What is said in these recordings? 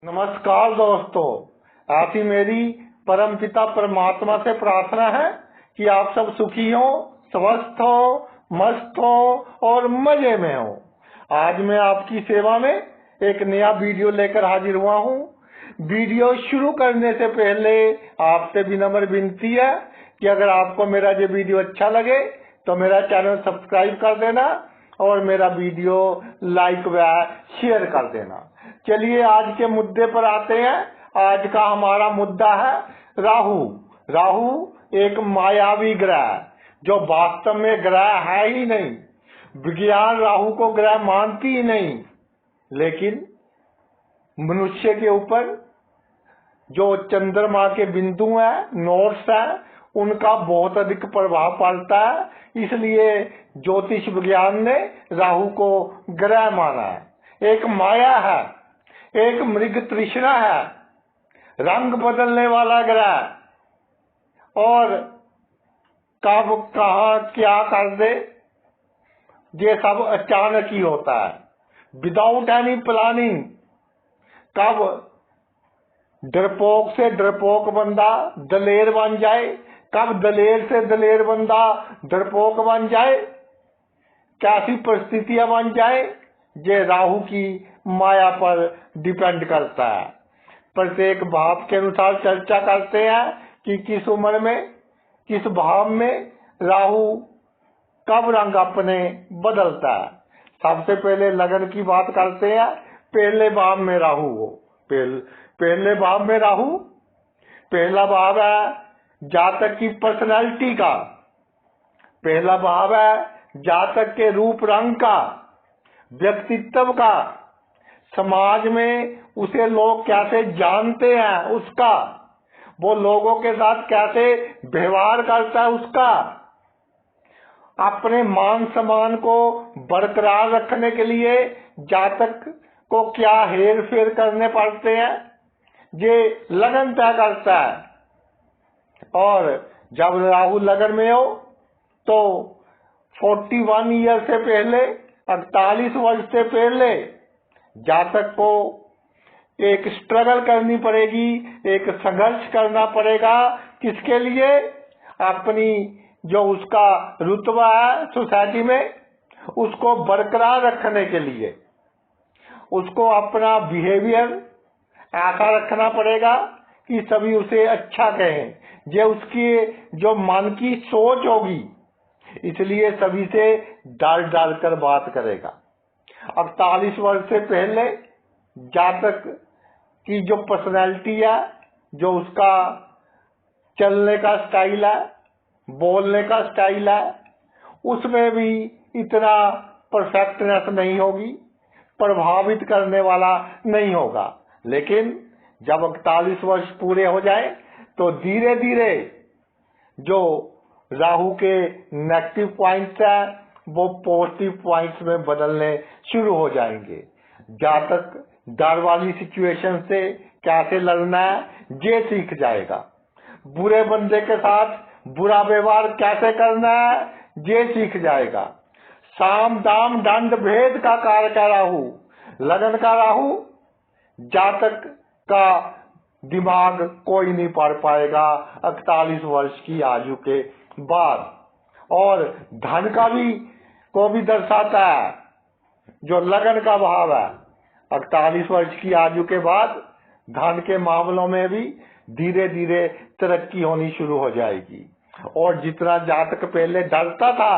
नमस्कार दोस्तों, ऐसी मेरी परमपिता परमात्मा से प्रार्थना है कि आप सब सुखी हो, स्वस्थ हो, मस्त हो और मजे में हो। आज मैं आपकी सेवा में एक नया वीडियो लेकर हाजिर हुआ हूँ। वीडियो शुरू करने से पहले आपसे विनम्र विनती है कि अगर आपको मेरा ये वीडियो अच्छा लगे तो मेरा चैनल सब्सक्राइब कर देना और मेरा वीडियो लाइक व शेयर कर देना। चलिए आज के मुद्दे पर आते हैं। आज का हमारा मुद्दा है राहु। राहु एक मायावी ग्रह जो वास्तव में ग्रह है ही नहीं। विज्ञान राहु को ग्रह मानती ही नहीं, लेकिन मनुष्य के ऊपर जो चंद्रमा के बिंदु हैं, नोट्स हैं, उनका बहुत अधिक प्रभाव पड़ता है। इसलिए ज्योतिष विज्ञान ने राहु को ग्रह माना है। एक माया है, एक मृग तृष्णा है, रंग बदलने वाला ग्रह और कब कहाँ क्या कर दे ये सब अचानक ही होता है, विदाउट एनी प्लानिंग। कब डरपोक से डरपोक बंदा दलेर बन जाए, कब दलेर से दलेर बंदा डरपोक बन जाए, कैसी परिस्थितियां बन जाए, ये राहु की माया पर डिपेंड करता है। प्रत्येक भाव के अनुसार चर्चा करते हैं कि किस उम्र में, किस भाव में राहु कब रंग अपने बदलता है। सबसे पहले लगन की बात करते हैं। पहले भाव में राहु हो, पहले भाव में राहु, पहला भाव है जातक की पर्सनैलिटी का, पहला भाव है जातक के रूप रंग का, व्यक्तित्व का, समाज में उसे लोग कैसे जानते हैं उसका, वो लोगों के साथ कैसे व्यवहार करता है उसका, अपने मान सम्मान को बरकरार रखने के लिए जातक को क्या हेर फेर करने पड़ते हैं, ये लगन तय करता है। और जब राहु लगन में हो तो 41 ईयर से पहले, 48 वर्ष से पहले जातक को एक स्ट्रगल करनी पड़ेगी, एक संघर्ष करना पड़ेगा। किसके लिए? अपनी जो उसका रुतबा है सोसाइटी में, उसको बरकरार रखने के लिए उसको अपना बिहेवियर ऐसा रखना पड़ेगा कि सभी उसे अच्छा कहें। ये उसकी जो मन की सोच होगी, इसलिए सभी से डर डर कर बात करेगा। 48 वर्ष से पहले जातक की जो पर्सनैलिटी है, जो उसका चलने का स्टाइल है, बोलने का स्टाइल है, उसमें भी इतना परफेक्टनेस नहीं होगी, प्रभावित करने वाला नहीं होगा। लेकिन जब 41 वर्ष पूरे हो जाए तो धीरे धीरे जो राहु के नेगेटिव पॉइंट्स है वो पॉजिटिव पॉइंट्स में बदलने शुरू हो जाएंगे। जातक डर वाली सिचुएशन से कैसे लड़ना है ये सीख जाएगा। बुरे बंदे के साथ बुरा व्यवहार कैसे करना है ये सीख जाएगा। साम दाम दंड भेद का कारक है राहु, लगन का राहु। जातक का दिमाग कोई नहीं पढ़ पाएगा 48 वर्ष की आयु के बाद। और धन का भी को भी दर्शाता है, जो लगन का भाव है। 48 वर्ष की आयु के बाद धन के मामलों में भी धीरे धीरे तरक्की होनी शुरू हो जाएगी। और जितना जातक पहले डरता था,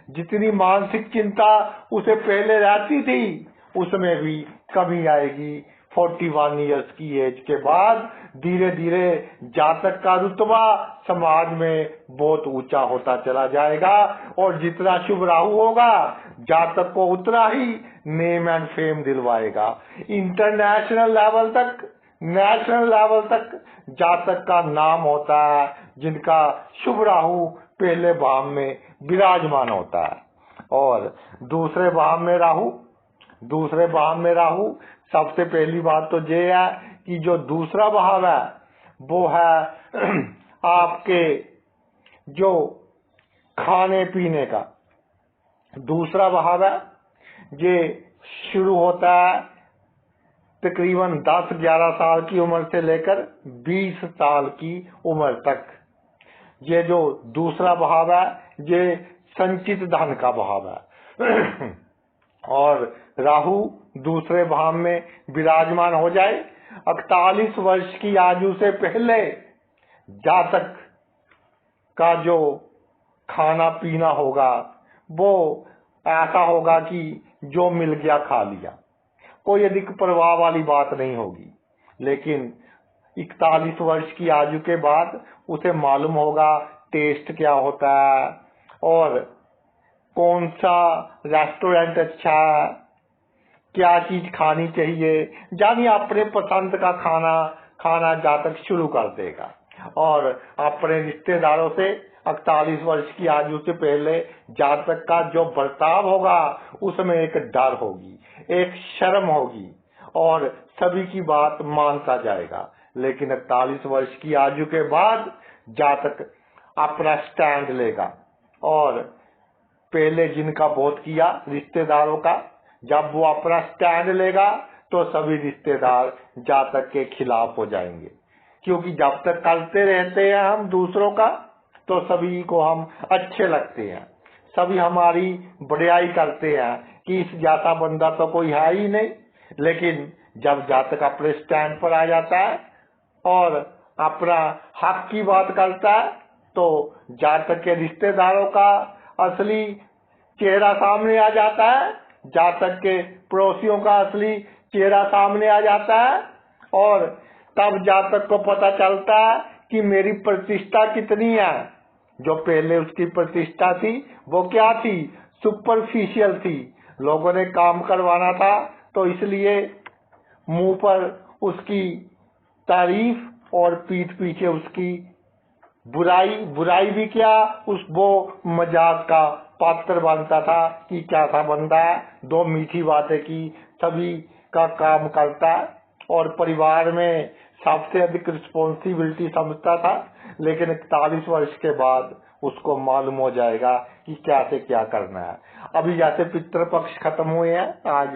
जितनी मानसिक चिंता उसे पहले रहती थी, उसमें भी कमी आएगी। 41 इयर्स की एज के बाद धीरे धीरे जातक का रुतबा समाज में बहुत ऊंचा होता चला जाएगा। और जितना शुभ राहु होगा, जातक को उतना ही नेम एंड फेम दिलवाएगा। इंटरनेशनल लेवल तक, नेशनल लेवल तक जातक का नाम होता है जिनका शुभ राहु पहले भाव में विराजमान होता है। और दूसरे भाव में राहु, सबसे पहली बात तो ये है कि जो दूसरा भाव है वो है आपके जो खाने पीने का। दूसरा भाव है ये शुरू होता है तकरीबन 10-11 साल की उम्र से लेकर 20 साल की उम्र तक। ये जो दूसरा भाव है ये संचित धन का भाव है। और राहु दूसरे भाव में विराजमान हो जाए 41 वर्ष की आयु से पहले जातक का जो खाना पीना होगा वो ऐसा होगा कि जो मिल गया खा लिया, कोई अधिक प्रभाव वाली बात नहीं होगी। लेकिन 41 वर्ष की आयु के बाद उसे मालूम होगा टेस्ट क्या होता है और कौन सा रेस्टोरेंट अच्छा है, क्या चीज खानी चाहिए, यानी अपने पसंद का खाना जातक शुरू कर देगा। और अपने रिश्तेदारों से 41 वर्ष की आयु से पहले जातक का जो बर्ताव होगा उसमें एक डर होगी, एक शर्म होगी और सभी की बात मानता जाएगा। लेकिन 41 वर्ष की आयु के बाद जातक अपना स्टैंड लेगा और पहले जिनका बहुत किया रिश्तेदारों का, जब वो अपना स्टैंड लेगा तो सभी रिश्तेदार जातक के खिलाफ हो जाएंगे। क्योंकि जब तक करते रहते हैं हम दूसरों का तो सभी को हम अच्छे लगते हैं, सभी हमारी बढ़ियाई करते हैं कि इस जैसा बंदा तो कोई है ही नहीं। लेकिन जब जातक अपने स्टैंड पर आ जाता है और अपना हक की बात करता है तो जातक के रिश्तेदारों का असली चेहरा सामने आ जाता है, जातक के पड़ोसियों का असली चेहरा सामने आ जाता है और तब जातक को पता चलता है कि मेरी प्रतिष्ठा कितनी है। जो पहले उसकी प्रतिष्ठा थी वो क्या थी, सुपरफिशियल थी। लोगों ने काम करवाना था तो इसलिए मुंह पर उसकी तारीफ और पीठ पीछे उसकी बुराई भी क्या, वो मजाक का पात्र बनता था कि क्या था बंदा है, दो मीठी बातें की सभी का काम करता है और परिवार में सबसे अधिक रिस्पॉन्सिबिलिटी समझता था। लेकिन 41 वर्ष के बाद उसको मालूम हो जाएगा कि क्या से क्या करना है। अभी जैसे पितृपक्ष खत्म हुए हैं, आज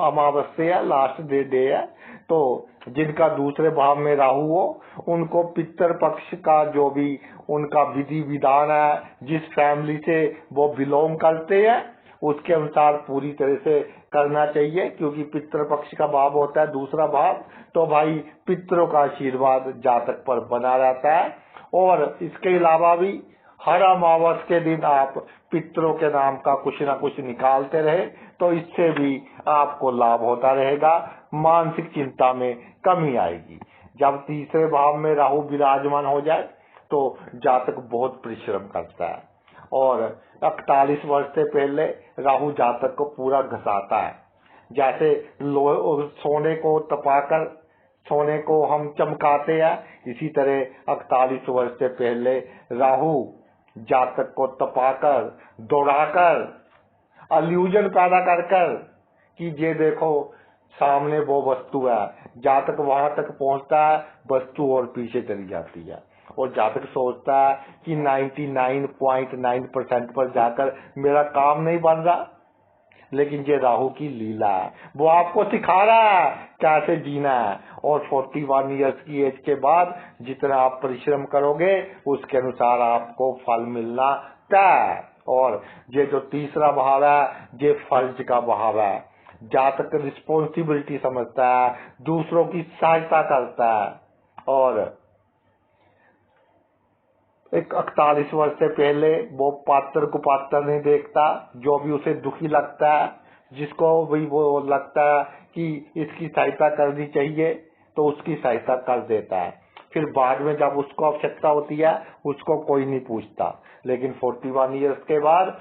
अमावस्या है, लास्ट डे है, तो जिनका दूसरे भाव में राहु हो उनको पितृपक्ष का जो भी उनका विधि विधान है, जिस फैमिली से वो बिलोंग करते हैं उसके अनुसार पूरी तरह से करना चाहिए। क्योंकि पितृपक्ष का भाव होता है दूसरा भाव, तो भाई पितरों का आशीर्वाद जातक पर बना रहता है। और इसके अलावा भी हर अमावस के दिन आप पितरों के नाम का कुछ ना कुछ निकालते रहे तो इससे भी आपको लाभ होता रहेगा, मानसिक चिंता में कमी आएगी। जब तीसरे भाव में राहु विराजमान हो जाए तो जातक बहुत परिश्रम करता है और 41 वर्ष से पहले राहु जातक को पूरा घसाता है। जैसे सोने को तपाकर सोने को हम चमकाते हैं, इसी तरह 41 वर्ष से पहले राहु जातक को तपाकर दौड़ाकर अल्यूजन पैदा कर कि ये देखो सामने वो वस्तु है, जातक वहां तक पहुंचता है, वस्तु और पीछे चली जाती है और जातक सोचता है कि 99.9% पर जाकर मेरा काम नहीं बन रहा। लेकिन ये राहु की लीला है, वो आपको सिखा रहा है कैसे जीना है। और 41 इयर्स की एज के बाद जितना आप परिश्रम करोगे उसके अनुसार आपको फल मिलना तय। और ये जो तीसरा भाव है ये फर्ज का भाव है, जातक रिस्पॉन्सिबिलिटी समझता है, दूसरों की सहायता करता है और 41 वर्ष से पहले वो पात्र को पात्र नहीं देखता, जो भी उसे दुखी लगता है, जिसको भी वो लगता है कि इसकी सहायता करनी चाहिए तो उसकी सहायता कर देता है। फिर बाद में जब उसको आवश्यकता होती है उसको कोई नहीं पूछता। लेकिन 41 इयर्स के बाद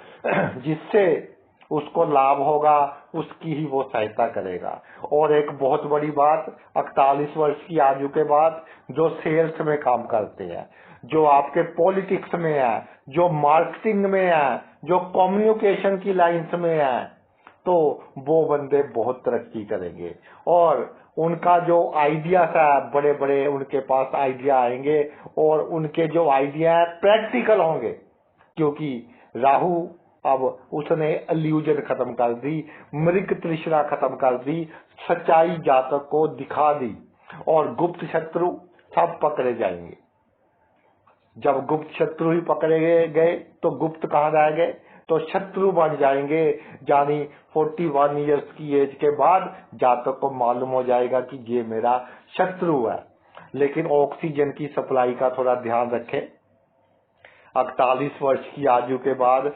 जिससे उसको लाभ होगा उसकी ही वो सहायता करेगा। और एक बहुत बड़ी बात, 41 वर्ष की आयु के बाद जो सेल्स में काम करते हैं, जो आपके पॉलिटिक्स में है, जो मार्केटिंग में है, जो कम्युनिकेशन की लाइंस में है, तो वो बंदे बहुत तरक्की करेंगे और उनका जो आइडियाज है बड़े बड़े उनके पास आइडिया आएंगे और उनके जो आइडिया है प्रैक्टिकल होंगे। क्योंकि राहु अब उसने इल्यूजन खत्म कर दी, मृग तृष्णा खत्म कर दी, सच्चाई जातक को दिखा दी और गुप्त शत्रु सब पकड़े जाएंगे। जब गुप्त शत्रु ही पकड़े गए तो गुप्त कहाँ रह गए, तो शत्रु बन जाएंगे। यानी 41 इयर्स की एज के बाद जातक को मालूम हो जाएगा कि ये मेरा शत्रु है। लेकिन ऑक्सीजन की सप्लाई का थोड़ा ध्यान रखें। 48 वर्ष की आयु के बाद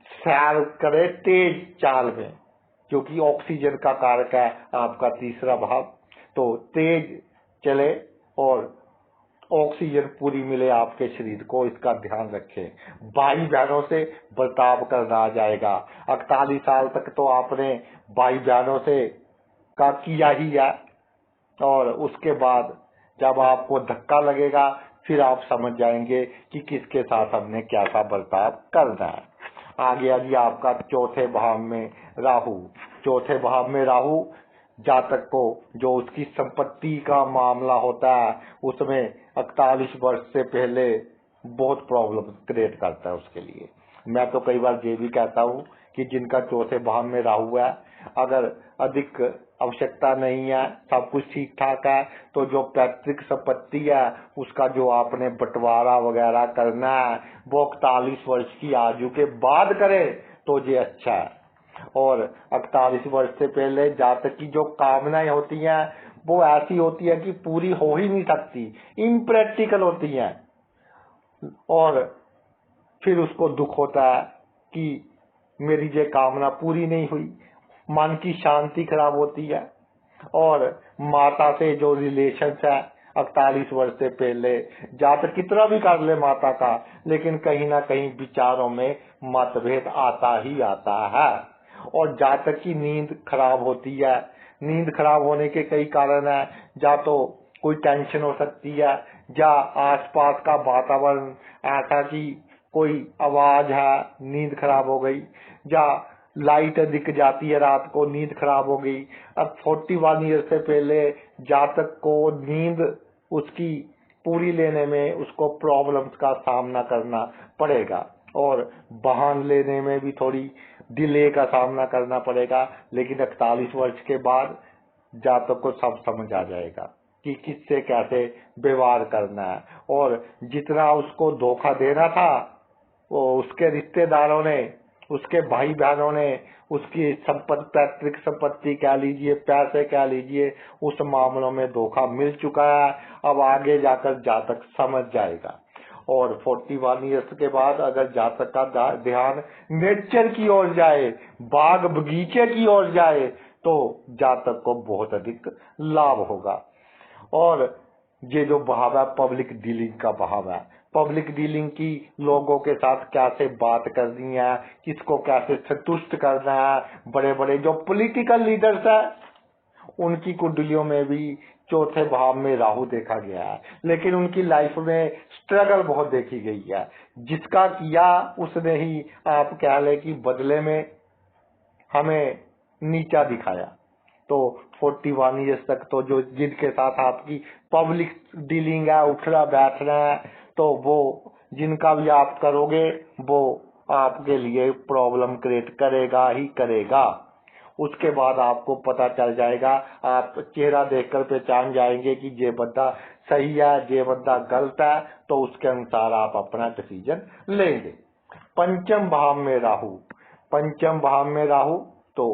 सैर करे तेज चाल में, क्योंकि ऑक्सीजन का कारक है आपका तीसरा भाव। तो तेज चले और ऑक्सीजन पूरी मिले आपके शरीर को, इसका ध्यान रखें। भाई बहनों से बर्ताव करना आ जाएगा। 48 साल तक तो आपने भाई बहनों से का किया ही है, और उसके बाद जब आपको धक्का लगेगा फिर आप समझ जाएंगे कि किसके साथ हमने क्या सा बर्ताव करना है। आ गया जी आपका चौथे भाव में राहु। चौथे भाव में राहु जातक को जो उसकी संपत्ति का मामला होता है उसमें 48 वर्ष से पहले बहुत प्रॉब्लम क्रिएट करता है उसके लिए। मैं तो कई बार ये भी कहता हूँ कि जिनका चौथे भाव में राहु है, अगर अधिक आवश्यकता नहीं है, सब कुछ ठीक ठाक है, तो जो पैतृक संपत्ति है उसका जो आपने बंटवारा वगैरह करना है वो 41 वर्ष की आयु के बाद करे तो ये अच्छा है। और 48 वर्ष से पहले जातक की जो कामनाएं होती हैं वो ऐसी होती है कि पूरी हो ही नहीं सकती, इम्प्रैक्टिकल होती हैं, और फिर उसको दुख होता है कि मेरी ये कामना पूरी नहीं हुई। मन की शांति खराब होती है। और माता से जो रिलेशन है 48 वर्ष से पहले जातक कितना भी कर ले माता का, लेकिन कहीं ना कहीं विचारों में मतभेद आता ही आता है। और जातक की नींद खराब होती है। नींद खराब होने के कई कारण है, या तो कोई टेंशन हो सकती है, या आसपास का वातावरण ऐसा कि कोई आवाज है नींद खराब हो गई, या लाइट दिख जाती है रात को नींद खराब हो गई। अब 41 ईयर से पहले जातक को नींद उसकी पूरी लेने में उसको प्रॉब्लम्स का सामना करना पड़ेगा, और वाहन लेने में भी थोड़ी डिले का सामना करना पड़ेगा। लेकिन 41 वर्ष के बाद जातक को सब समझ आ जाएगा कि किससे कैसे व्यवहार करना है, और जितना उसको धोखा देना था वो उसके रिश्तेदारों ने, उसके भाई बहनों ने, उसकी संपत्ति, पैतृक संपत्ति कह लीजिए, पैसे कह लीजिए, उस मामलों में धोखा मिल चुका है। अब आगे जाकर जातक समझ जाएगा। और 41 ईयर्स के बाद अगर जातक का ध्यान नेचर की ओर जाए, बाग बगीचे की ओर जाए, तो जातक को बहुत अधिक लाभ होगा। और ये जो भाव है पब्लिक डीलिंग का भाव है, पब्लिक डीलिंग की, लोगों के साथ कैसे बात करनी है, किसको कैसे संतुष्ट करना है। बड़े बड़े जो पॉलिटिकल लीडर्स है उनकी कुंडलियों में भी चौथे भाव में राहु देखा गया है, लेकिन उनकी लाइफ में स्ट्रगल बहुत देखी गई है। जिसका किया उसने ही आप कह ले कि बदले में हमें नीचा दिखाया। तो 41 ईयर्स तक तो जो जिनके साथ आपकी पब्लिक डीलिंग है, उठना बैठना है, तो वो जिनका भी आप करोगे वो आपके लिए प्रॉब्लम क्रिएट करेगा ही करेगा। उसके बाद आपको पता चल जाएगा, आप चेहरा देखकर पहचान जाएंगे कि ये बंदा सही है, ये बंदा गलत है, तो उसके अनुसार आप अपना डिसीजन लेंगे। पंचम भाव में राहु। पंचम भाव में राहु तो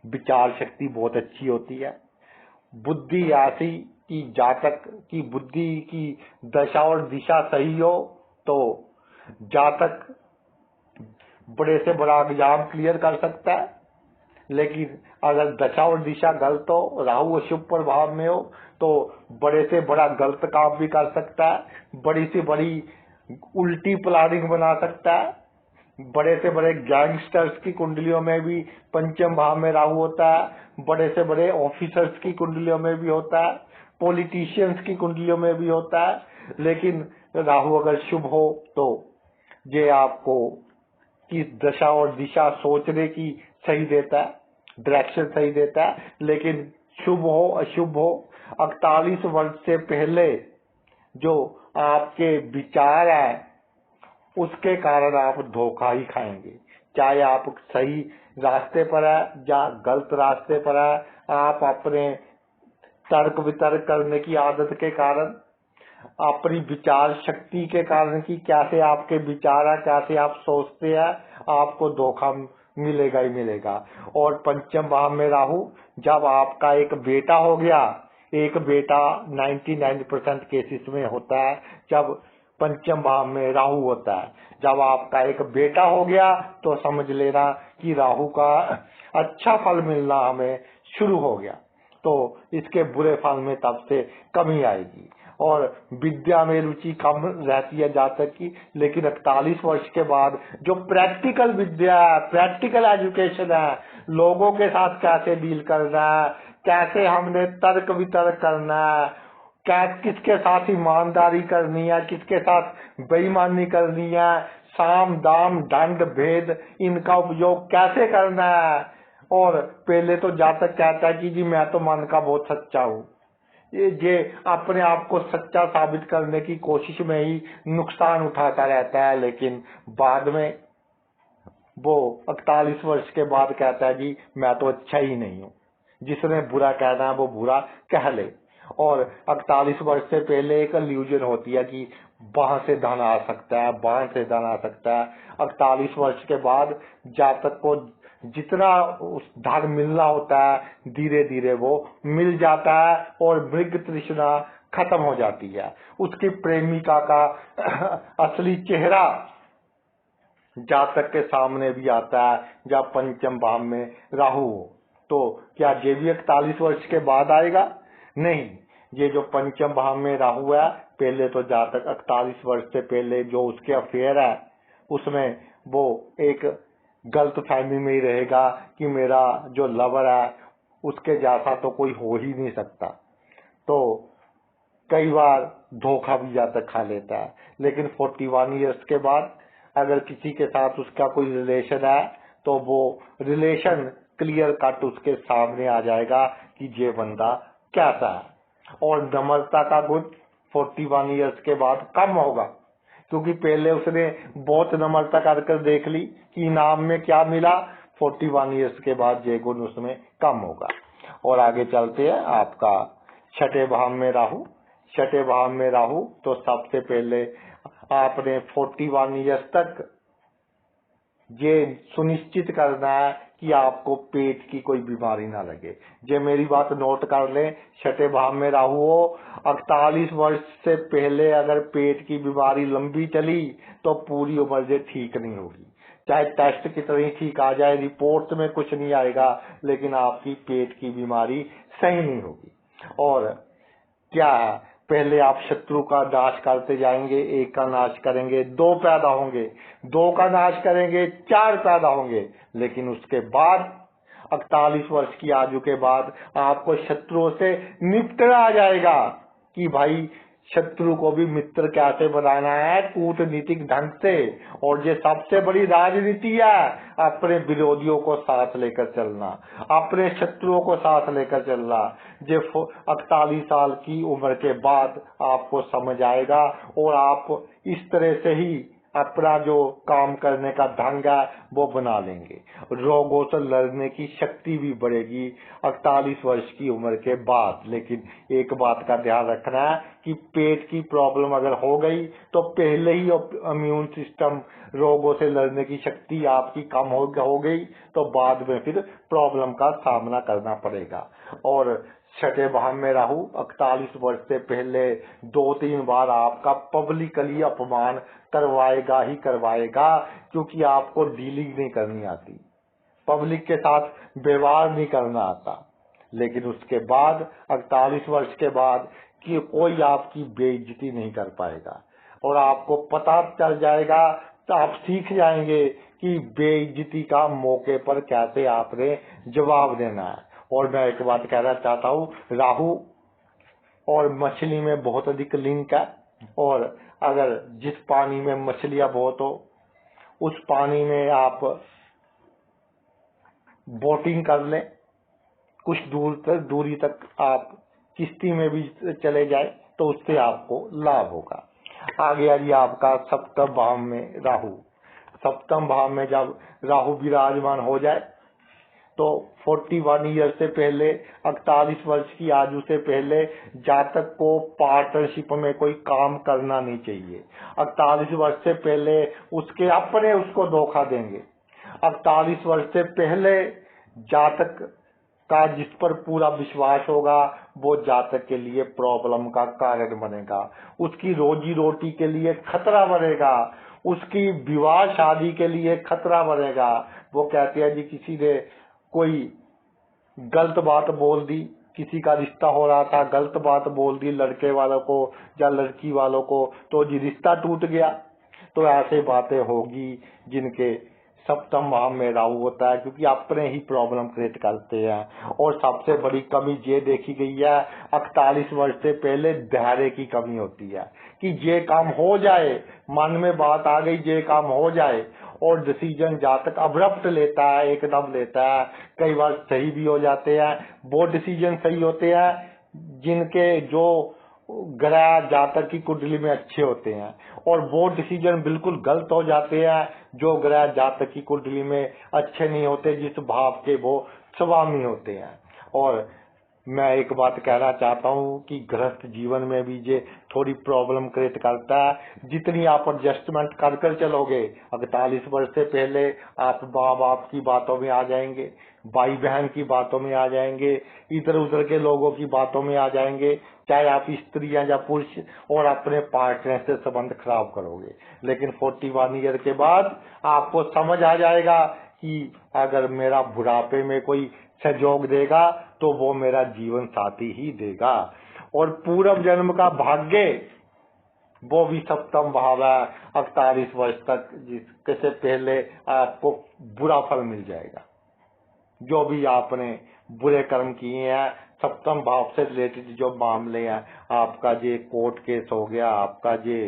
विचार शक्ति बहुत अच्छी होती है। बुद्धि ऐसी कि जातक की बुद्धि की दशा और दिशा सही हो तो जातक बड़े से बड़ा एग्जाम क्लियर कर सकता है। लेकिन अगर दशा और दिशा गलत हो, राहु अशुभ प्रभाव में हो, तो बड़े से बड़ा गलत काम भी कर सकता है। बड़ी से बड़ी उल्टी प्लानिंग बना सकता है। बड़े से बड़े गैंगस्टर्स की कुंडलियों में भी पंचम भाव में राहु होता है। बड़े से बड़े ऑफिसर्स की कुंडलियों में भी होता है। पॉलिटिशियंस की कुंडलियों में भी होता है। लेकिन राहु अगर शुभ हो तो ये आपको की दशा और दिशा सोचने की सही देता है, डायरेक्शन सही देता है। लेकिन शुभ हो अशुभ हो, 48 वर्ष से पहले जो आपके विचार है उसके कारण आप धोखा ही खाएंगे। चाहे आप सही रास्ते पर है या गलत रास्ते पर है, आप अपने तर्क वितर्क करने की आदत के कारण, अपनी विचार शक्ति के कारण कि कैसे आपके विचार है, कैसे आप सोचते हैं, आपको धोखा मिलेगा ही मिलेगा। और पंचम भाव में राहु, जब आपका एक बेटा हो गया, एक बेटा 99% केसेस में होता है जब पंचम भाव में राहु होता है। जब आपका एक बेटा हो गया तो समझ लेना कि राहु का अच्छा फल मिलना हमें शुरू हो गया, तो इसके बुरे फल में तब से कमी आएगी। और विद्या में रुचि कम रहती है जातक की, लेकिन 41 वर्ष के बाद जो प्रैक्टिकल विद्या है, प्रैक्टिकल एजुकेशन है, लोगों के साथ कैसे डील करना है, कैसे हमने तर्क वितर्क करना है, क्या किसके साथ ईमानदारी करनी है, किसके साथ बेईमानी करनी है, साम दाम दंड भेद इनका उपयोग कैसे करना है। और पहले तो जातक कहता है कि जी मैं तो मन का बहुत सच्चा हूँ, ये अपने आप को सच्चा साबित करने की कोशिश में ही नुकसान उठाता रहता है, लेकिन बाद में वो 41 वर्ष के बाद कहता है जी मैं तो अच्छा ही नहीं हूँ। जिसने बुरा कहना है वो बुरा कह ले। और 41 वर्ष से पहले एक इल्यूजन होती है कि वहां से धन आ सकता है, वहां से धन आ सकता है। 41 वर्ष के बाद जातक को जितना उस धन मिलना होता है धीरे धीरे वो मिल जाता है और मृग तृष्णा खत्म हो जाती है। उसकी प्रेमिका का असली चेहरा जातक के सामने भी आता है जब पंचम भाव में राहु हो। तो क्या ये भी 41 वर्ष के बाद आएगा? नहीं, ये जो पंचम भाव में राहु है, पहले तो जातक 41 वर्ष से पहले जो उसके अफेयर है उसमें वो एक गलत फहमी में ही रहेगा कि मेरा जो लवर है उसके जैसा तो कोई हो ही नहीं सकता। तो कई बार धोखा भी जातक खा लेता है। लेकिन 41 ईयर्स के बाद अगर किसी के साथ उसका कोई रिलेशन है तो वो रिलेशन क्लियर कट उसके सामने आ जाएगा कि ये बंदा कैसा है। और नम्रता का गुण 41 ईयर्स के बाद कम होगा, क्योंकि पहले उसने बहुत नम्रता कर देख ली कि इनाम में क्या मिला। 41 ईयर्स के बाद ये गुण उसमें कम होगा। और आगे चलते हैं, आपका छठे भाव में राहु। छठे भाव में राहु तो सबसे पहले आपने 41 ईयर्स तक ये सुनिश्चित करना है कि आपको पेट की कोई बीमारी ना लगे। ये मेरी बात नोट कर लें, छठे भाव में राहु हो, 48 वर्ष से पहले अगर पेट की बीमारी लंबी चली तो पूरी उम्र ये ठीक नहीं होगी। चाहे टेस्ट कितनी ठीक आ जाए, रिपोर्ट में कुछ नहीं आएगा, लेकिन आपकी पेट की बीमारी सही नहीं होगी। और क्या पहले आप शत्रु का नाश करते जाएंगे, एक का नाश करेंगे 2 पैदा होंगे, 2 का नाश करेंगे 4 पैदा होंगे, लेकिन उसके बाद 48 वर्ष की आयु के बाद आपको शत्रुओं से निपटना आ जाएगा कि भाई शत्रु को भी मित्र कैसे बनाना है कूटनीतिक ढंग से। और ये सबसे बड़ी राजनीति है, अपने विरोधियों को साथ लेकर चलना, अपने शत्रुओं को साथ लेकर चलना। ये 48 साल की उम्र के बाद आपको समझ आएगा और आप इस तरह से ही अपना जो काम करने का ढंग है वो बना लेंगे। रोगों से लड़ने की शक्ति भी बढ़ेगी 48 वर्ष की उम्र के बाद। लेकिन एक बात का ध्यान रखना है कि पेट की प्रॉब्लम अगर हो गई तो पहले ही इम्यून सिस्टम, रोगों से लड़ने की शक्ति आपकी कम हो गई तो बाद में फिर प्रॉब्लम का सामना करना पड़ेगा। और छठे भाव में राहु 48 वर्ष से पहले 2-3 बार आपका पब्लिकली अपमान करवाएगा ही करवाएगा, क्योंकि आपको डीलिंग नहीं करनी आती, पब्लिक के साथ व्यवहार नहीं करना आता। लेकिन उसके बाद 48 वर्ष के बाद कि कोई आपकी बेइज्जती नहीं कर पाएगा और आपको पता चल जाएगा, तो आप सीख जाएंगे कि बेइज्जती का मौके पर कैसे आपने जवाब देना है। और मैं एक बात कहना चाहता हूँ, राहु और मछली में बहुत अधिक लिंक है। और अगर जिस पानी में मछलियां बहुत हो उस पानी में आप बोटिंग कर लें, कुछ दूरी तक आप किश्ती में भी चले जाए तो उससे आपको लाभ होगा। आ गया जी आपका सप्तम भाव में राहु। सप्तम भाव में जब राहु विराजमान हो जाए तो 41 ईयर से पहले, 48 वर्ष की आयु से पहले जातक को पार्टनरशिप में कोई काम करना नहीं चाहिए। 48 वर्ष से पहले उसके अपने उसको धोखा देंगे। 48 वर्ष से पहले जातक का जिस पर पूरा विश्वास होगा वो जातक के लिए प्रॉब्लम का कारण बनेगा, उसकी रोजी रोटी के लिए खतरा बनेगा, उसकी विवाह शादी के लिए खतरा बनेगा। वो कहते हैं जी किसी ने कोई गलत बात बोल दी, किसी का रिश्ता हो रहा था, गलत बात बोल दी लड़के वालों को या लड़की वालों को, तो जी रिश्ता टूट गया। तो ऐसे बातें होगी जिनके सप्तम भाव में राहु होता है, क्योंकि अपने ही प्रॉब्लम क्रिएट करते हैं। और सबसे बड़ी कमी ये देखी गई है 48 वर्ष से पहले धैर्य की कमी होती है कि ये काम हो जाए, मन में बात आ गई ये काम हो जाए, और डिसीजन जातक अब्रप्ट लेता है, एकदम लेता है। कई बार सही भी हो जाते हैं, वो डिसीजन सही होते हैं जिनके जो ग्रह जातक की कुंडली में अच्छे होते हैं, और वो डिसीजन बिल्कुल गलत हो जाते हैं जो ग्रह जातक की कुंडली में अच्छे नहीं होते, जिस भाव के वो स्वामी होते हैं। और मैं एक बात कहना चाहता हूँ कि गृहस्थ जीवन में भी ये थोड़ी प्रॉब्लम क्रिएट करता है। जितनी आप एडजस्टमेंट कर कर चलोगे, 48 वर्ष से पहले आप माँ बाप की बातों में आ जाएंगे, भाई बहन की बातों में आ जाएंगे, इधर उधर के लोगों की बातों में आ जाएंगे, चाहे आप स्त्री या पुरुष, और अपने पार्टनर से संबंध खराब करोगे। लेकिन 41 ईयर के बाद आपको समझ आ जाएगा कि अगर मेरा बुढ़ापे में कोई सहयोग देगा तो वो मेरा जीवन साथी ही देगा। और पूर्व जन्म का भाग्य वो भी सप्तम भाव है, 48 वर्ष तक जिसके से पहले आपको बुरा फल मिल जाएगा। जो भी आपने बुरे कर्म किए हैं, सप्तम भाव से रिलेटेड जो मामले हैं, आपका ये कोर्ट केस हो गया, आपका ये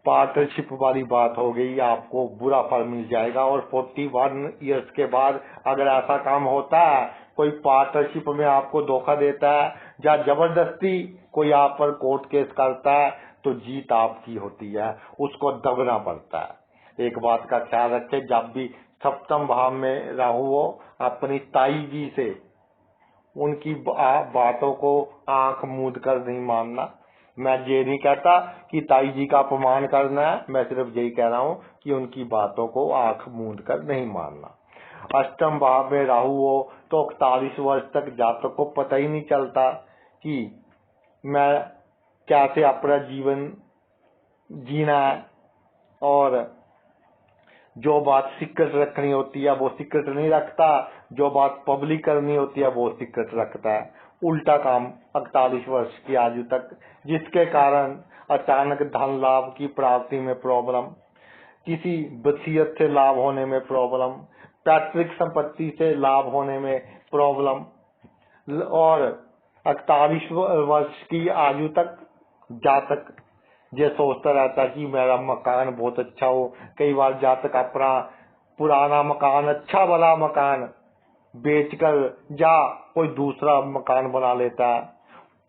पार्टनरशिप वाली बात हो गई, आपको बुरा फल मिल जाएगा। और 41 ईयर्स के बाद अगर ऐसा काम होता है, कोई पार्टनरशिप में आपको धोखा देता है या जबरदस्ती कोई आप पर कोर्ट केस करता है, तो जीत आपकी होती है, उसको दबना पड़ता है। एक बात का ख्याल रखें, जब भी सप्तम भाव में राहु हो, अपनी ताई जी से उनकी बातों को आंख मूंद कर नहीं मानना। मैं ये नहीं कहता कि ताई जी का अपमान करना है, मैं सिर्फ यही कह रहा हूँ कि उनकी बातों को आंख मूंद कर नहीं मानना। अष्टम भाव में राहु हो तो 41 वर्ष तक जातक को पता ही नहीं चलता कि मैं कैसे अपना जीवन जीना है, और जो बात सीक्रेट रखनी होती है वो सीक्रेट नहीं रखता, जो बात पब्लिक करनी होती है वो सीक्रेट रखता है। उल्टा काम 48 वर्ष की आयु तक, जिसके कारण अचानक धन लाभ की प्राप्ति में प्रॉब्लम, किसी वसीयत से लाभ होने में प्रॉब्लम, पैतृक संपत्ति से लाभ होने में प्रॉब्लम। और 48 वर्ष की आयु तक जातक ये सोचता रहता है कि मेरा मकान बहुत अच्छा हो। कई बार जातक अपना पुराना मकान, अच्छा वाला मकान बेचकर या कोई दूसरा मकान बना लेता है,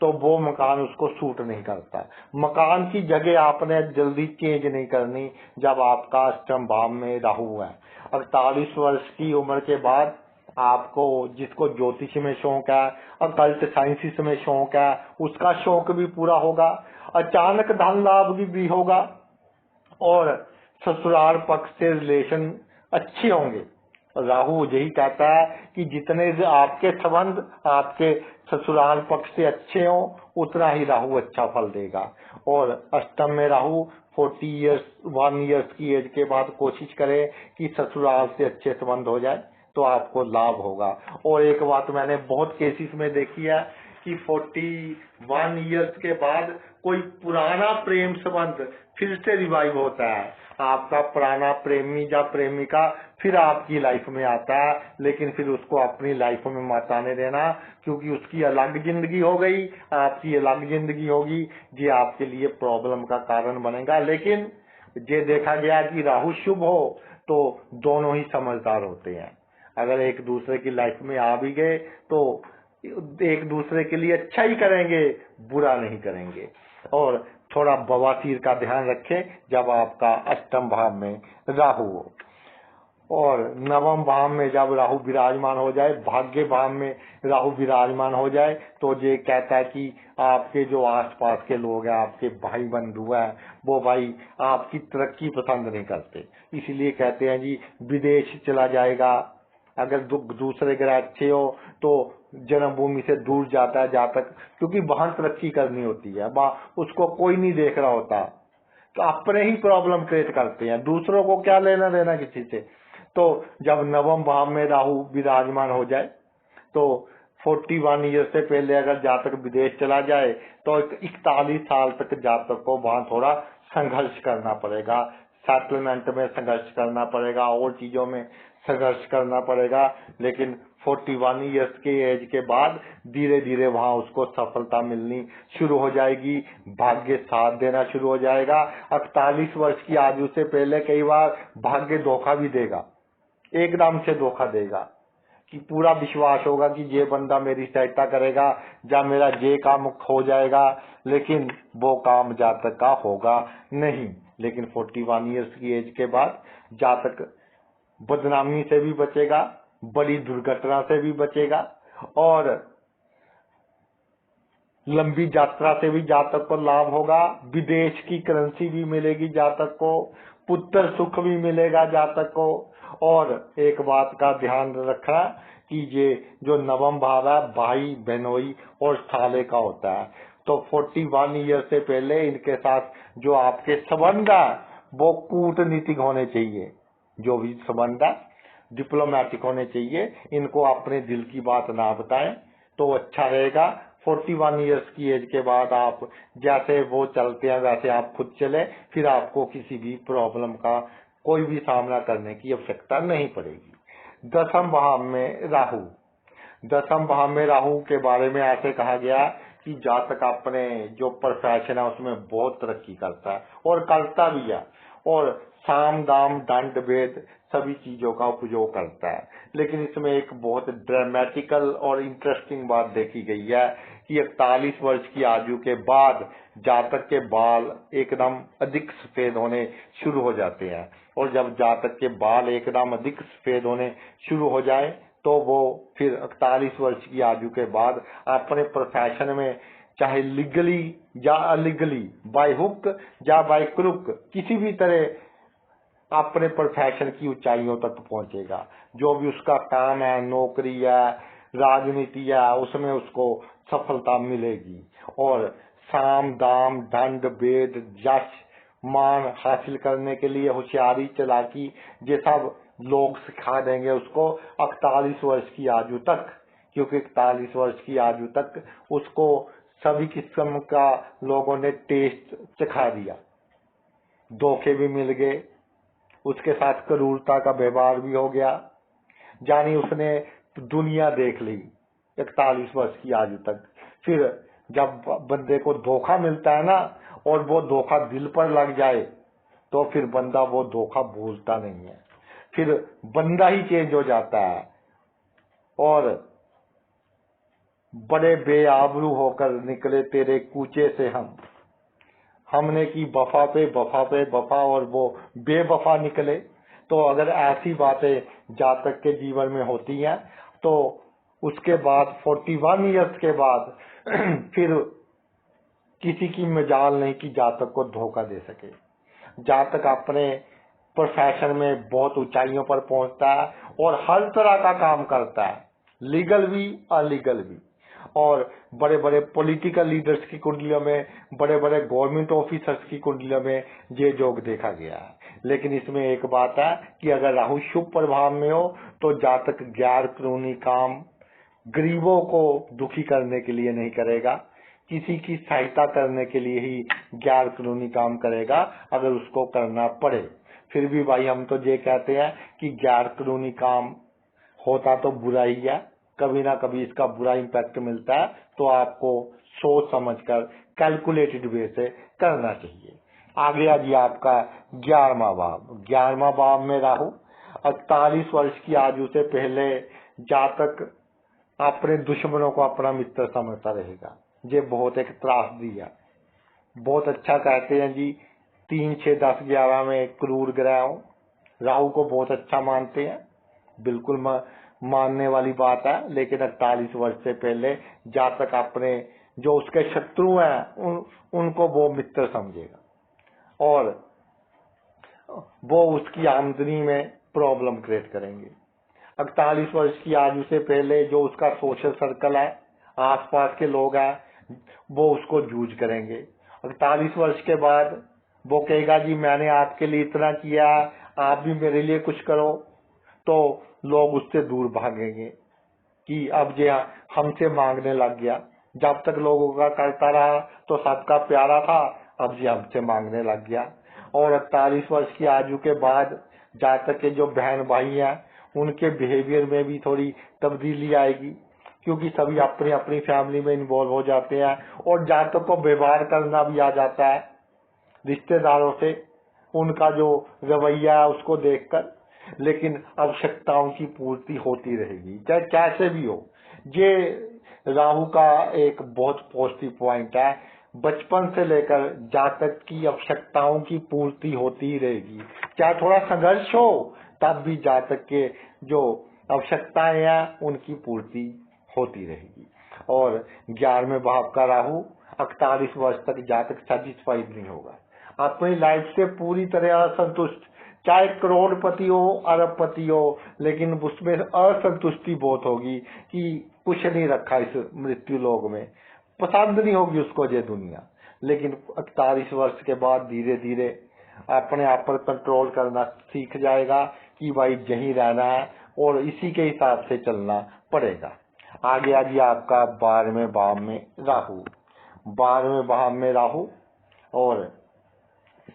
तो वो मकान उसको सूट नहीं करता। मकान की जगह आपने जल्दी चेंज नहीं करनी जब आपका अष्टम भाव में राहु है। 48 वर्ष की उम्र के बाद आपको, जिसको ज्योतिष में शौक है, अकल्ट साइंसिस में शौक है, उसका शौक भी पूरा होगा, अचानक धन लाभ भी होगा, और ससुराल पक्ष से रिलेशन अच्छे होंगे। राहु यही कहता है कि जितने आपके संबंध आपके ससुराल पक्ष से अच्छे हो, उतना ही राहु अच्छा फल देगा। और अष्टम में राहु 41 ईयर्स की एज के बाद कोशिश करें कि ससुराल से अच्छे संबंध हो जाए, तो आपको लाभ होगा। और एक बात मैंने बहुत केसेस में देखी है कि 41 ईयर्स के बाद कोई पुराना प्रेम संबंध फिर से रिवाइव होता है। आपका पुराना प्रेमी या प्रेमिका फिर आपकी लाइफ में आता है, लेकिन फिर उसको अपनी लाइफ में मत आने देना, क्योंकि उसकी अलग जिंदगी हो गई, आपकी अलग जिंदगी होगी, ये आपके लिए प्रॉब्लम का कारण बनेगा। लेकिन ये देखा गया कि राहु शुभ हो तो दोनों ही समझदार होते हैं। अगर एक दूसरे की लाइफ में आ भी गए तो एक दूसरे के लिए अच्छा ही करेंगे, बुरा नहीं करेंगे। और थोड़ा बवासीर का ध्यान रखें जब आपका अष्टम भाव में राहु हो। और नवम भाव में जब राहु विराजमान हो जाए, भाग्य भाव में राहु विराजमान हो जाए, तो ये कहता है कि आपके जो आसपास के लोग हैं, आपके भाई बंधु हैं, वो भाई आपकी तरक्की पसंद नहीं करते, इसलिए कहते हैं जी विदेश चला जाएगा। अगर दूसरे ग्रह अच्छे हो तो जन्मभूमि से दूर जाता है जातक, क्योंकि वहां तरक्की करनी होती है, उसको कोई नहीं देख रहा होता, तो अपने ही प्रॉब्लम क्रिएट करते हैं, दूसरों को क्या लेना देना किसी से। तो जब नवम भाव में राहु विराजमान हो जाए तो 41 ईयर से पहले अगर जातक विदेश चला जाए तो 41 साल तक जातक को वहां थोड़ा संघर्ष करना पड़ेगा, सेटलमेंट में संघर्ष करना पड़ेगा और चीजों में संघर्ष करना पड़ेगा। लेकिन 41 ईयर्स के एज के बाद धीरे धीरे वहां उसको सफलता मिलनी शुरू हो जाएगी, भाग्य साथ देना शुरू हो जाएगा। 48 वर्ष की आयु से पहले कई बार भाग्य धोखा भी देगा, एकदम से धोखा देगा कि पूरा विश्वास होगा कि ये बंदा मेरी सहायता करेगा या मेरा ये काम हो जाएगा, लेकिन वो काम जातक का होगा नहीं। लेकिन 41 ईयर्स की एज के बाद जातक बदनामी से भी बचेगा, बड़ी दुर्घटना से भी बचेगा और लंबी यात्रा से भी जातक को लाभ होगा, विदेश की करेंसी भी मिलेगी जातक को, पुत्र सुख भी मिलेगा जातक को। और एक बात का ध्यान रखना कि ये जो नवम भाव है भाई बहनोई और साले का होता है, तो 41 ईयर से पहले इनके साथ जो आपके संबंध है वो कूटनीतिक होने चाहिए, जो भी संबंध है डिप्लोमेटिक होने चाहिए, इनको अपने दिल की बात ना बताएं तो अच्छा रहेगा। 41 ईयर्स की एज के बाद आप जैसे वो चलते हैं वैसे आप खुद चले, फिर आपको किसी भी प्रॉब्लम का कोई भी सामना करने की आवश्यकता नहीं पड़ेगी। दसम भाव में राहु, दसम भाव में राहु के बारे में ऐसे कहा गया कि जातक अपने जो प्रोफेशन है उसमें बहुत तरक्की करता है और करता भी है, और साम दाम दंड भेद सभी चीजों का उपयोग करता है। लेकिन इसमें एक बहुत ड्रामेटिकल और इंटरेस्टिंग बात देखी गई है कि 41 वर्ष की आयु के बाद जातक के बाल एकदम अधिक सफेद होने शुरू हो जाते हैं, और जब जातक के बाल एकदम अधिक सफेद होने शुरू हो जाए तो वो फिर 41 वर्ष की आयु के बाद अपने प्रोफेशन में चाहे लीगली या अलीगली, बाय हुक या बाय क्रुक, किसी भी तरह अपने प्रोफेशन की ऊंचाइयों तक पहुंचेगा। जो भी उसका काम है, नौकरी है, राजनीति है, उसमें उसको सफलता मिलेगी, और साम दाम दंड भेद यश मान हासिल करने के लिए होशियारी चालाकी ये सब लोग सिखा देंगे उसको 41 वर्ष की आयु तक, क्योंकि 41 वर्ष की आयु तक उसको सभी किस्म का लोगों ने टेस्ट सिखा दिया, धोखे भी मिल गए, उसके साथ क्रूरता का व्यवहार भी हो गया, यानी उसने दुनिया देख ली 41 वर्ष की आयु तक। फिर जब बंदे को धोखा मिलता है ना, और वो धोखा दिल पर लग जाए, तो फिर बंदा वो धोखा भूलता नहीं है, फिर बंदा ही चेंज हो जाता है और बड़े बेआबरू होकर निकले तेरे कूचे से हमने की वफा पे वफा पे वफा, और वो बेवफा निकले। तो अगर ऐसी बातें जातक के जीवन में होती हैं तो उसके बाद 41 ईयर्स के बाद फिर किसी की मजाल नहीं कि जातक को धोखा दे सके। जातक अपने प्रोफेशन में बहुत ऊंचाइयों पर पहुंचता है और हर तरह का काम करता है, लीगल भी अलीगल भी, और बड़े बड़े पॉलिटिकल लीडर्स की कुंडलियों में, बड़े बड़े गवर्नमेंट ऑफिसर्स की कुंडलियों में ये योग देखा गया है। लेकिन इसमें एक बात है कि अगर राहु शुभ प्रभाव में हो तो जातक गैर कानूनी काम गरीबों को दुखी करने के लिए नहीं करेगा, किसी की सहायता करने के लिए ही गैर कानूनी काम करेगा अगर उसको करना पड़े। फिर भी भाई हम तो ये कहते हैं कि गैर कानूनी काम होता तो बुरा ही है, कभी ना कभी इसका बुरा इम्पैक्ट मिलता है, तो आपको सोच समझकर कैलकुलेटेड वे से करना चाहिए। आगे आज आपका 11वां भाव, 11वां भाव में राहु 48 वर्ष की आयु से पहले जातक अपने दुश्मनों को अपना मित्र समझता रहेगा। ये बहुत एक त्रासदी है, बहुत अच्छा कहते हैं जी। 3, 6, 10, 11 में क्रूर ग्रह हो, राहु को बहुत अच्छा मानते हैं, बिल्कुल मानने वाली बात है। लेकिन 48 वर्ष से पहले जातक अपने जो उसके शत्रु हैं उनको वो मित्र समझेगा और वो उसकी आमदनी में प्रॉब्लम क्रिएट करेंगे। 48 वर्ष की आयु से पहले जो उसका सोशल सर्कल है, आसपास के लोग हैं, वो उसको जूझ करेंगे। 48 वर्ष के बाद वो कहेगा जी मैंने आपके लिए इतना किया, आप भी मेरे लिए कुछ करो, तो लोग उससे दूर भागेंगे कि अब ये हमसे मांगने लग गया। जब तक लोगों का करता रहा तो सबका प्यारा था, अब ये हमसे मांगने लग गया। और 48 वर्ष की आयु के बाद जातक के जो बहन भाई हैं उनके बिहेवियर में भी थोड़ी तब्दीली आएगी, क्योंकि सभी अपनी अपनी फैमिली में इन्वॉल्व हो जाते हैं और जातक को व्यवहार करना भी आ जाता है रिश्तेदारों से, उनका जो रवैया है उसको देखकर। लेकिन आवश्यकताओं की पूर्ति होती रहेगी चाहे कैसे भी हो। ये राहु का एक बहुत पॉजिटिव पॉइंट है। बचपन से लेकर जातक की आवश्यकताओं की पूर्ति होती ही रहेगी, चाहे थोड़ा संघर्ष हो तब भी जातक के जो आवश्यकताएं हैं उनकी पूर्ति होती रहेगी। और 11वें भाव का राहु 48 वर्ष तक जातक सेटिस्फाइड नहीं होगा, अपनी लाइफ से पूरी तरह असंतुष्ट, चाहे करोड़पति हो अरबपति हो, लेकिन उसमें असंतुष्टि बहुत होगी कि कुछ नहीं रखा इस मृत्यु लोक में, पसंद नहीं होगी उसको ये दुनिया। लेकिन 48 वर्ष के बाद धीरे धीरे अपने आप पर कंट्रोल करना सीख जाएगा कि भाई यहीं रहना है और इसी के हिसाब से चलना पड़ेगा। आगे आ गया आपका 12वें भाव में राहु। 12वें भाव में राहु, और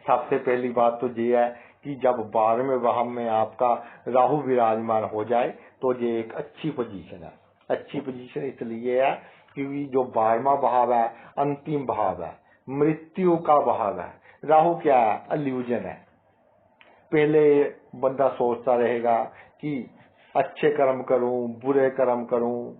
सबसे पहली बात तो ये है कि जब 12वें भाव में आपका राहु विराजमान हो जाए तो ये एक अच्छी पोजीशन है। अच्छी पोजीशन इसलिए है क्योंकि जो 12वां भाव है अंतिम भाव है, मृत्यु का भाव है। राहु क्या है? इल्यूजन है। पहले बंदा सोचता रहेगा कि अच्छे कर्म करूं, बुरे कर्म करूं,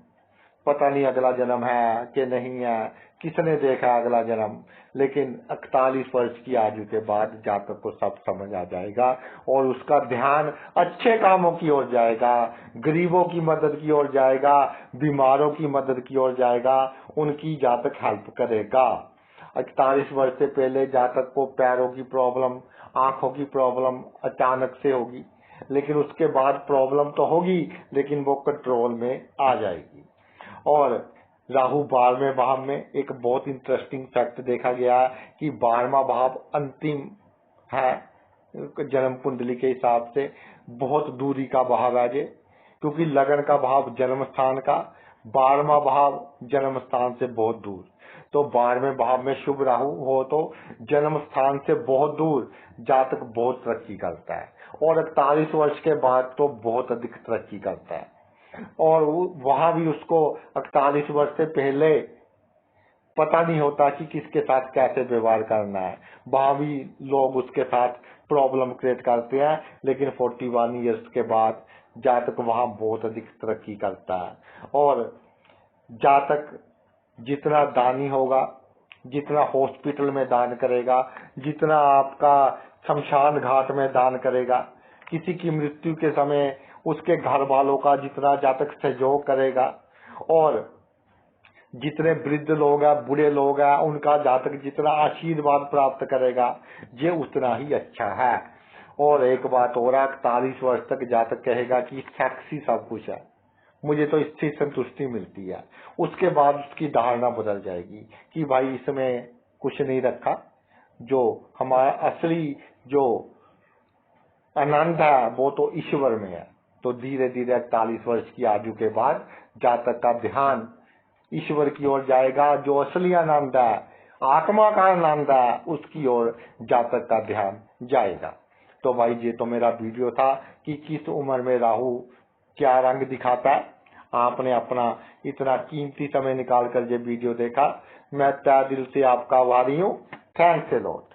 पता नहीं अगला जन्म है कि नहीं है, किसने देखा अगला जन्म। लेकिन 41 वर्ष की आयु के बाद जातक को सब समझ आ जाएगा और उसका ध्यान अच्छे कामों की ओर जाएगा, गरीबों की मदद की ओर जाएगा, बीमारों की मदद की ओर जाएगा, उनकी जातक हेल्प करेगा। 41 वर्ष से पहले जातक को पैरों की प्रॉब्लम, आंखों की प्रॉब्लम अचानक से होगी, लेकिन उसके बाद प्रॉब्लम तो होगी लेकिन वो कंट्रोल में आ जाएगी। और राहु 12वें भाव में एक बहुत इंटरेस्टिंग फैक्ट देखा गया कि 12वां भाव अंतिम है जन्म कुंडली के हिसाब से, बहुत दूरी का भाव है ये, क्योंकि लगन का भाव जन्म स्थान का, 12वां भाव जन्म स्थान से बहुत दूर। तो 12वें भाव में शुभ राहु हो तो जन्म स्थान से बहुत दूर जातक बहुत तरक्की करता है और 41 वर्ष के बाद तो बहुत अधिक तरक्की करता है। और वहां भी उसको 48 वर्ष से पहले पता नहीं होता कि किसके साथ कैसे व्यवहार करना है, वहां भी लोग उसके साथ प्रॉब्लम क्रिएट करते हैं। लेकिन 41 ईयर्स के बाद जातक वहां बहुत अधिक तरक्की करता है। और जातक जितना दानी होगा, जितना हॉस्पिटल में दान करेगा, जितना आपका शमशान घाट में दान करेगा, किसी की मृत्यु के समय उसके घर वालों का जितना जातक सहयोग करेगा, और जितने वृद्ध लोग हैं, बूढ़े लोग हैं, उनका जातक जितना आशीर्वाद प्राप्त करेगा ये उतना ही अच्छा है। और एक बात और, 41 वर्ष तक जातक कहेगा कि सेक्सी सब कुछ है, मुझे तो इससे संतुष्टि मिलती है। उसके बाद उसकी धारणा बदल जाएगी कि भाई इसमें कुछ नहीं रखा, जो हमारा असली जो आनंद है वो तो ईश्वर में है। तो धीरे धीरे 41 वर्ष की आयु के बाद जातक का ध्यान ईश्वर की ओर जाएगा, जो असली आनंद है, आत्मा का आनंद है, उसकी ओर जातक का ध्यान जाएगा। तो भाई ये तो मेरा वीडियो था कि किस उम्र में राहु क्या रंग दिखाता है। आपने अपना इतना कीमती समय निकाल कर ये वीडियो देखा, मैं तहे दिल से आपका आभारी हूँ। Thanks a lot.